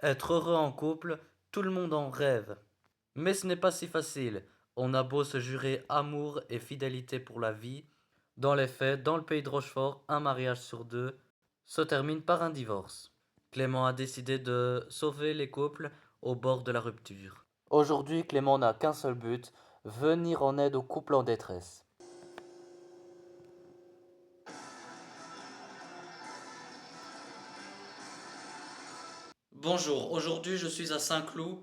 Être heureux en couple, tout le monde en rêve. Mais ce n'est pas si facile. On a beau se jurer amour et fidélité pour la vie, dans les faits, dans le pays de Rochefort, un mariage sur deux se termine par un divorce. Clément a décidé de sauver les couples au bord de la rupture. Aujourd'hui, Clément n'a qu'un seul but, venir en aide aux couples en détresse. Bonjour, aujourd'hui je suis à Saint-Cloud,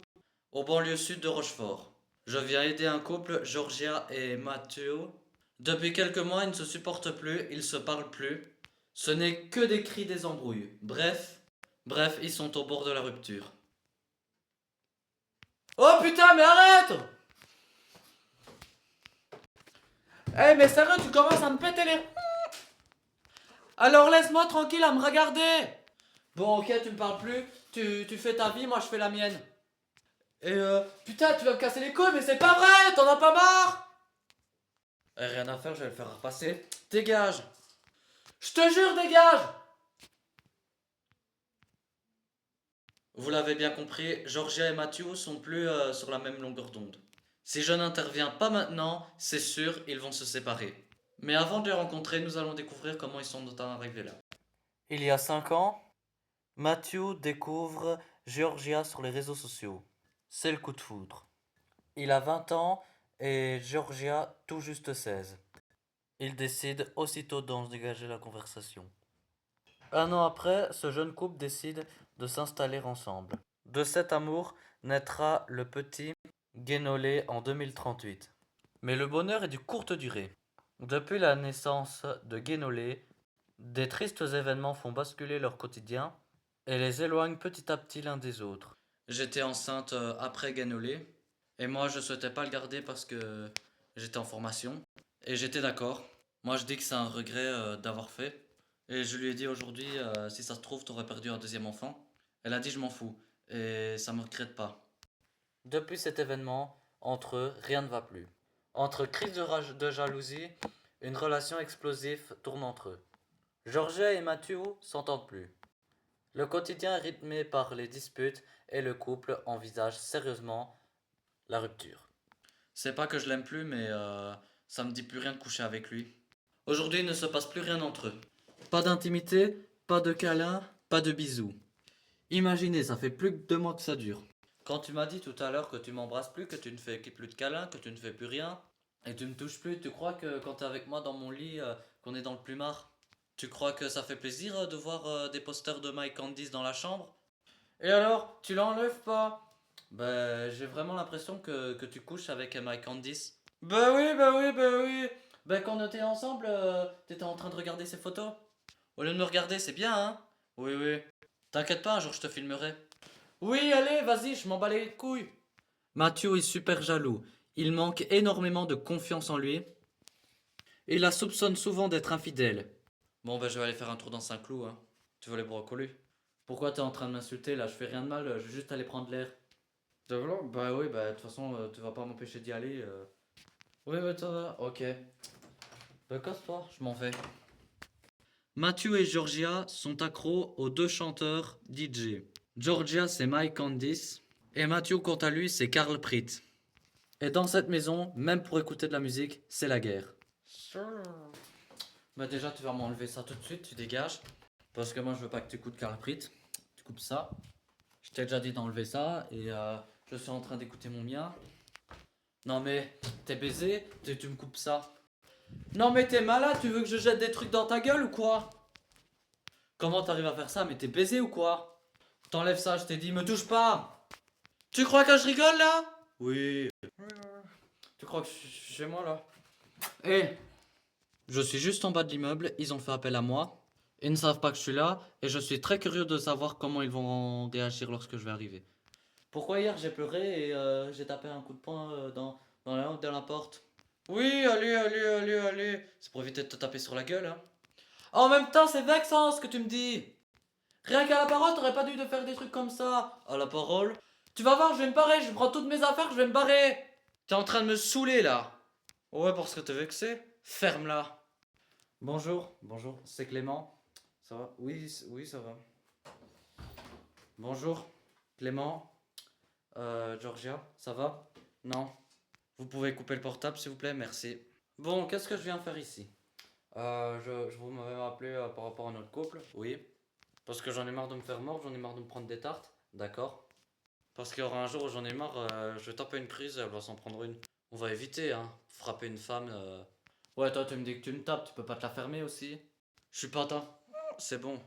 au banlieue sud de Rochefort. Je viens aider un couple, Georgia et Mathieu. Depuis quelques mois, ils ne se supportent plus, ils se parlent plus. Ce n'est que des cris, des embrouilles. Bref, ils sont au bord de la rupture. Oh putain, mais arrête! Eh, mais sérieux, tu commences à me péter les... Alors laisse-moi tranquille à me regarder! Bon, ok, tu me parles plus, tu fais ta vie, moi je fais la mienne. Et putain, tu vas me casser les couilles, mais c'est pas vrai, t'en as pas marre? Rien à faire, je vais le faire repasser. Dégage! Je te jure, dégage! Vous l'avez bien compris, Georgia et Mathieu sont plus sur la même longueur d'onde. Si je n'interviens pas maintenant, c'est sûr, ils vont se séparer. Mais avant de les rencontrer, nous allons découvrir comment ils sont arrivés là. Il y a 5 ans, Matthew découvre Georgia sur les réseaux sociaux. C'est le coup de foudre. Il a 20 ans et Georgia tout juste 16. Il décide aussitôt d'engager la conversation. Un an après, ce jeune couple décide de s'installer ensemble. De cet amour naîtra le petit Guénolé en 2038. Mais le bonheur est de courte durée. Depuis la naissance de Guénolé, des tristes événements font basculer leur quotidien et les éloignent petit à petit l'un des autres. J'étais enceinte après Guénolé et moi je souhaitais pas le garder parce que j'étais en formation et j'étais d'accord. Moi je dis que c'est un regret d'avoir fait et je lui ai dit aujourd'hui si ça se trouve t'aurais perdu un deuxième enfant. Elle a dit je m'en fous et ça me regrette pas. Depuis cet événement, entre eux, rien ne va plus. Entre crise de jalousie, une relation explosive tourne entre eux. Georgia et Mathieu s'entendent plus. Le quotidien est rythmé par les disputes et le couple envisage sérieusement la rupture. C'est pas que je l'aime plus, mais ça me dit plus rien de coucher avec lui. Aujourd'hui, il ne se passe plus rien entre eux. Pas d'intimité, pas de câlin, pas de bisous. Imaginez, ça fait plus de 2 mois que ça dure. Quand tu m'as dit tout à l'heure que tu m'embrasses plus, que tu ne fais plus de câlins, que tu ne fais plus rien, et tu me touches plus, tu crois que quand t'es avec moi dans mon lit, qu'on est dans le plumard, tu crois que ça fait plaisir de voir des posters de Mike Candice dans la chambre? Et alors, tu l'enlèves pas? Ben, j'ai vraiment l'impression que tu couches avec Mike Candice. Bah oui. Ben, quand on était ensemble, t'étais en train de regarder ses photos. Au lieu de me regarder, c'est bien, hein? Oui. T'inquiète pas, un jour je te filmerai. Oui, allez, vas-y, je m'en bats les couilles. Mathieu est super jaloux. Il manque énormément de confiance en lui. Et la soupçonne souvent d'être infidèle. Bon, ben je vais aller faire un tour dans Saint-Cloud, hein. Tu veux les brocolis? Pourquoi t'es en train de m'insulter là? Je fais rien de mal, je vais juste aller prendre l'air. De voilà? Bah oui, bah de toute façon, tu vas pas m'empêcher d'y aller. Oui, bah ça va, ok. Bah casse-toi, je m'en vais. Matthew et Georgia sont accros aux deux chanteurs DJ. Georgia, c'est Mike Candice. Et Matthew, quant à lui, c'est Carl Pritt. Et dans cette maison, même pour écouter de la musique, c'est la guerre. Bah déjà, tu vas m'enlever ça tout de suite, tu dégages. Parce que moi, je veux pas que tu écoutes Carl Pritt. Tu coupes ça. Je t'ai déjà dit d'enlever ça et je suis en train d'écouter mon mien. Non mais, t'es baisé, tu me coupes ça. Non mais t'es malade, tu veux que je jette des trucs dans ta gueule ou quoi? Comment t'arrives à faire ça? Mais t'es baisé ou quoi? T'enlèves ça, je t'ai dit, me touche pas! Tu crois que je rigole là? Oui. Tu crois que je suis chez moi là? Eh, je suis juste en bas de l'immeuble, ils ont fait appel à moi. Ils ne savent pas que je suis là et je suis très curieux de savoir comment ils vont réagir lorsque je vais arriver. Pourquoi hier j'ai pleuré et j'ai tapé un coup de poing dans la porte? Oui, allez. C'est pour éviter de te taper sur la gueule, hein. En même temps, c'est vexant ce que tu me dis. Rien qu'à la parole, t'aurais pas dû de faire des trucs comme ça. À la parole? Tu vas voir, je vais me barrer, je prends toutes mes affaires, je vais me barrer. T'es en train de me saouler là. Ouais, parce que t'es vexé. Ferme-la. Bonjour, c'est Clément. Ça va? Oui, ça va. Bonjour. Clément, Georgia, ça va? Non. Vous pouvez couper le portable, s'il vous plaît, merci. Bon, qu'est-ce que je viens faire ici? Vous m'avez appelé par rapport à notre couple, oui. Parce que j'en ai marre de me faire mordre, j'en ai marre de me prendre des tartes, d'accord. Parce qu'il y aura un jour où j'en ai marre, je vais taper une crise, elle va s'en prendre une. On va éviter, hein, frapper une femme. Ouais, toi, tu me dis que tu me tapes, tu peux pas te la fermer aussi? Je suis pas atteint. C'est bon.